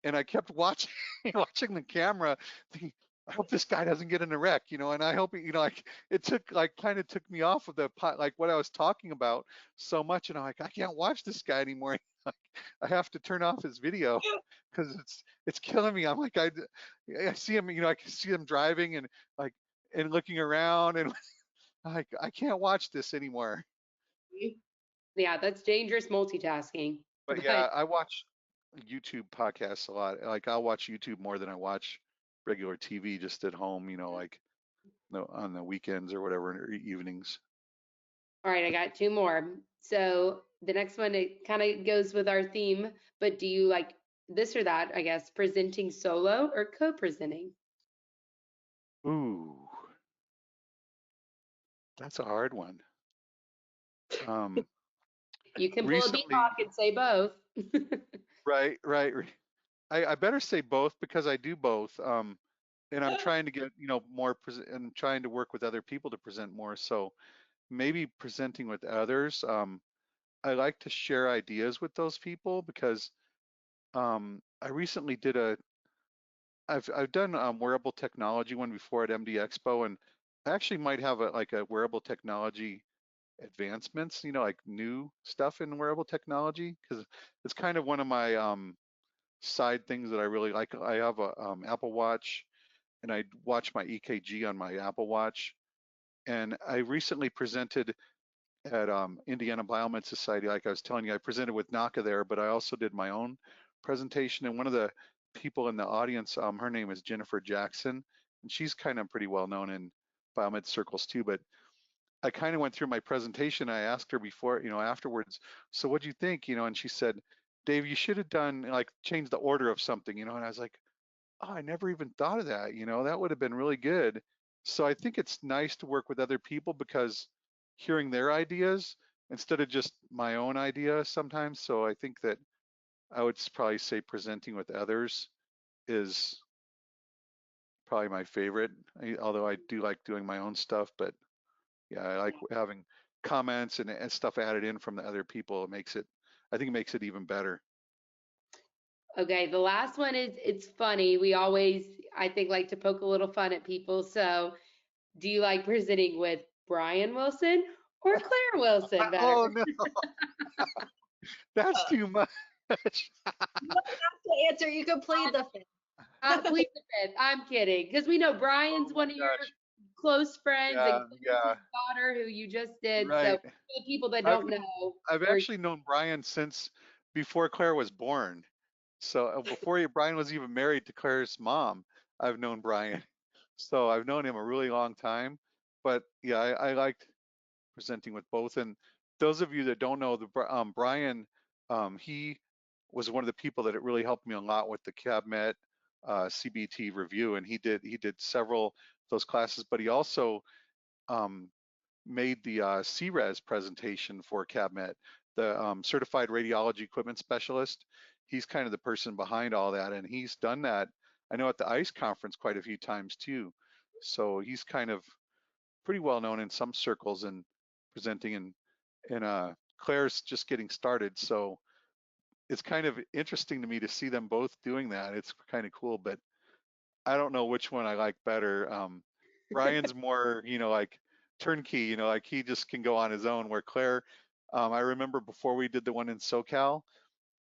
C: And I kept watching watching the camera, thinking, I hope this guy doesn't get in a wreck, and I hope, like it took like kind of took me off of like what I was talking about so much. And I'm like, I can't watch this guy anymore. I have to turn off his video because it's killing me. I'm like, I see him, I can see him driving and like and looking around and I can't watch this anymore.
D: Yeah, that's dangerous multitasking.
C: But yeah, I watch YouTube podcasts a lot. Like I'll watch YouTube more than I watch regular TV just at home, like on the weekends or whatever, or evenings.
D: All right, I got two more. So the next one, it kind of goes with our theme, but do you like this or that, I guess, presenting solo or co-presenting?
C: Ooh, that's a hard one.
D: You can pull a
C: Recently,
D: Bebop and say both.
C: right. I better say both because I do both. And I'm trying to get, more and trying to work with other people to present more. So maybe presenting with others. I like to share ideas with those people because I recently I've done wearable technology one before at MD Expo, and I actually might have a wearable technology advancements, like new stuff in wearable technology because it's kind of one of my side things that I really like. I have a Apple Watch, and I watch my EKG on my Apple Watch, and I recently presented at Indiana Biomed Society. Like I was telling you, I presented with NACA there, but I also did my own presentation. And one of the people in the audience, her name is Jennifer Jackson, and she's kind of pretty well known in biomed circles too. But I kind of went through my presentation. I asked her before, afterwards, so what'd you think? And she said, Dave, you should have done like change the order of something, and I was like, oh, I never even thought of that. That would have been really good. So I think it's nice to work with other people because hearing their ideas instead of just my own idea sometimes. So I think that I would probably say presenting with others is probably my favorite, although I do like doing my own stuff. But yeah, I like having comments and stuff added in from the other people. I think it makes it even better.
D: Okay, the last one is it's funny. We always, I think, like to poke a little fun at people. So, do you like presenting with Brian Wilson or Claire Wilson better?
C: Oh no, that's too much.
B: You don't have to answer. You can plead the fifth.
D: Please admit, I'm kidding. Because we know Brian's
C: Oh
D: one
C: my
D: of your
C: gosh.
D: close friends and
C: Yeah,
D: Claire's
C: yeah,
D: his daughter who you just did. So,
C: right.
D: for the people that
C: I've
D: don't
C: known,
D: know,
C: I've
D: or
C: actually known Brian since before Claire was born. So Brian was even married to Claire's mom, I've known Brian. So I've known him a really long time. But yeah, I liked presenting with both. And those of you that don't know, Brian, he was one of the people that it really helped me a lot with the CABMET CBT review, and he did several of those classes. But he also um, made the CRES presentation for CABMET, the Certified Radiology Equipment Specialist. He's kind of the person behind all that, and he's done that, I know, at the ICE conference quite a few times too. So he's kind of pretty well known in some circles and presenting, and Claire's just getting started. So it's kind of interesting to me to see them both doing that. It's kind of cool, but I don't know which one I like better. Brian's more, like turnkey, like he just can go on his own. Where Claire, I remember before we did the one in SoCal,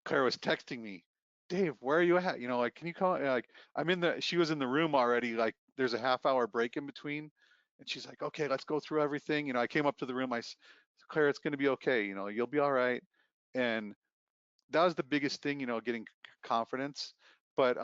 C: Claire was texting me, Dave, where are you at? Like, can you call? Like, she was in the room already. Like, there's a half-hour break in between, and she's like, okay, let's go through everything. I came up to the room. Claire, it's going to be okay. You'll be all right. And that was the biggest thing, getting confidence. but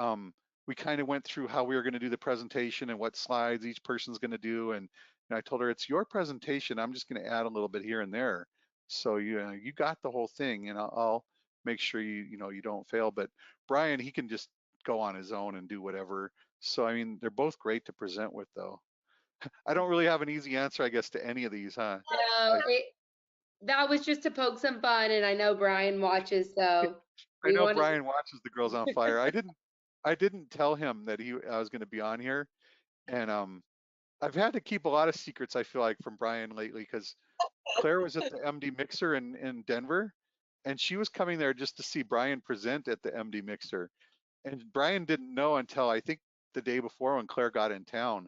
C: we kind of went through how we were going to do the presentation and what slides each person's going to do. And I told her, it's your presentation. I'm just going to add a little bit here and there. So you got the whole thing, and I'll make sure you don't fail. But Brian, he can just go on his own and do whatever. So I mean, they're both great to present with, though. I don't really have an easy answer, I guess, to any of these, huh?
D: No, that was just to poke some fun, and I know Brian watches, so
C: I
D: we
C: know
D: wanted to.
C: Brian watches the Girls on Fire. I didn't tell him that I was going to be on here, and I've had to keep a lot of secrets, I feel like, from Brian lately, because Claire was at the MD Mixer in Denver, and she was coming there just to see Brian present at the MD Mixer. And Brian didn't know until I think the day before when Claire got in town,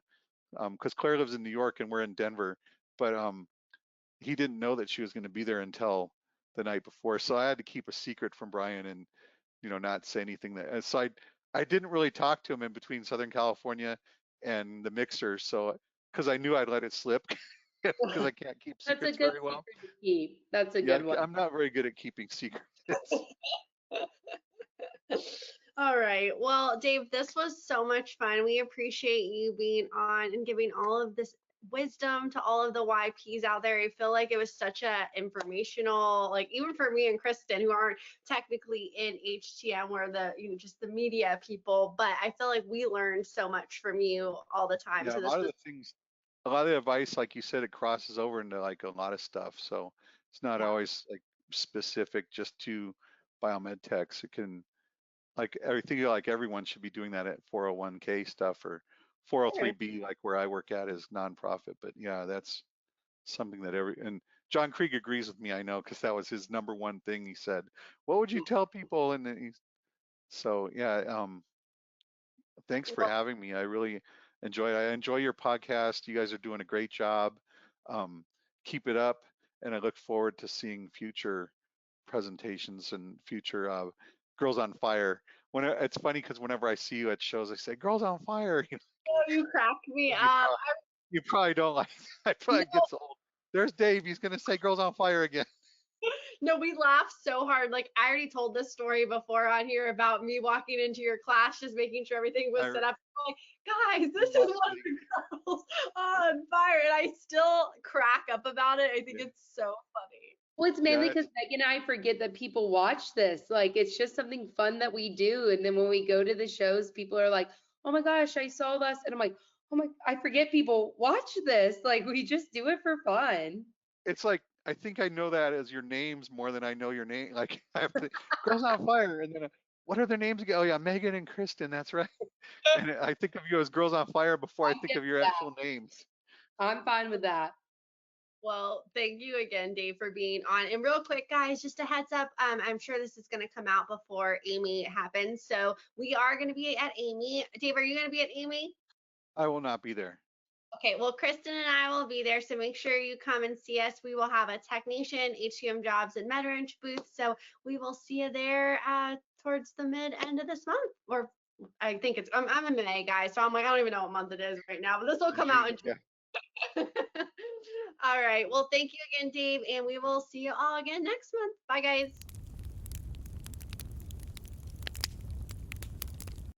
C: because Claire lives in New York and we're in Denver, but he didn't know that she was going to be there until the night before. So I had to keep a secret from Brian and not say anything. So I didn't really talk to him in between Southern California and the Mixer, so because I knew I'd let it slip because I can't keep
D: That's a
C: secrets
D: good
C: very well.
D: secret to keep. That's a
C: Yeah,
D: good one.
C: I'm not very good at keeping secrets.
B: All right. Well, Dave, this was so much fun. We appreciate you being on and giving all of this wisdom to all of the YPs out there. I feel like it was such a informational, like even for me and Kristen, who aren't technically in HTM, we're the just the media people, but I feel like we learned so much from you all the time.
C: Yeah,
B: So
C: a
B: this
C: lot of
B: was
C: the things, a lot of the advice, like you said, it crosses over into like a lot of stuff. So it's not
B: yeah.
C: always like specific just to biomed techs. It can like everything, like everyone should be doing that at 401k stuff or 403b, like where I work at is nonprofit. But yeah, that's something that and John Krieg agrees with me, I know, because that was his number one thing he said. What would you tell people? And then so yeah, thanks for
B: Well,
C: having me. I really I enjoy your podcast. You guys are doing a great job. Um, Keep it up, and I look forward to seeing future presentations and future Girls on Fire. It's funny because whenever I see you at shows, I say Girls on Fire.
B: you cracked me
C: You,
B: up.
C: you probably don't like. I probably gets old. There's Dave. He's gonna say Girls on Fire again.
B: No, we laughed so hard. Like I already told this story before on here about me walking into your class, just making sure everything was
C: I
B: set up. I'm like, guys, this is
C: love
B: one of the girls on fire, and I still crack up about it. I think
C: Yeah.
B: it's so funny.
D: Well, it's mainly
C: Yeah,
D: because Meg and I forget that people watch this. Like, it's just something fun that we do. And then when we go to the shows, people are like, oh my gosh, I saw this. And I'm like, oh my, I forget people watch this. Like, we just do it for fun.
C: it's like I think I know that as your names more than I know your name. Like I have to Girls on Fire, and then what are their names again? Oh yeah, Megan and Kristen. That's right. And I think of you as Girls on Fire before I
D: I'm
C: think
D: good
C: of your
D: with that.
C: actual names.
D: I'm fine with that.
B: Well, thank you again, Dave, for being on. And real quick, guys, just a heads up. I'm sure this is going to come out before AAMI happens. So we are going to be at AAMI. Dave, are you going to be at AAMI?
C: I will not be there.
B: Okay, well, Kristen and I will be there, so make sure you come and see us. We will have a TechNation, HTM Jobs and MedWrench booth, so we will see you there towards the end of this month, or I think I'm in May, guys, so I'm like, I don't even know what month it is right now, but this will come out in
C: Yeah.
B: All right, well, thank you again, Dave, and we will see you all again next month. Bye, guys.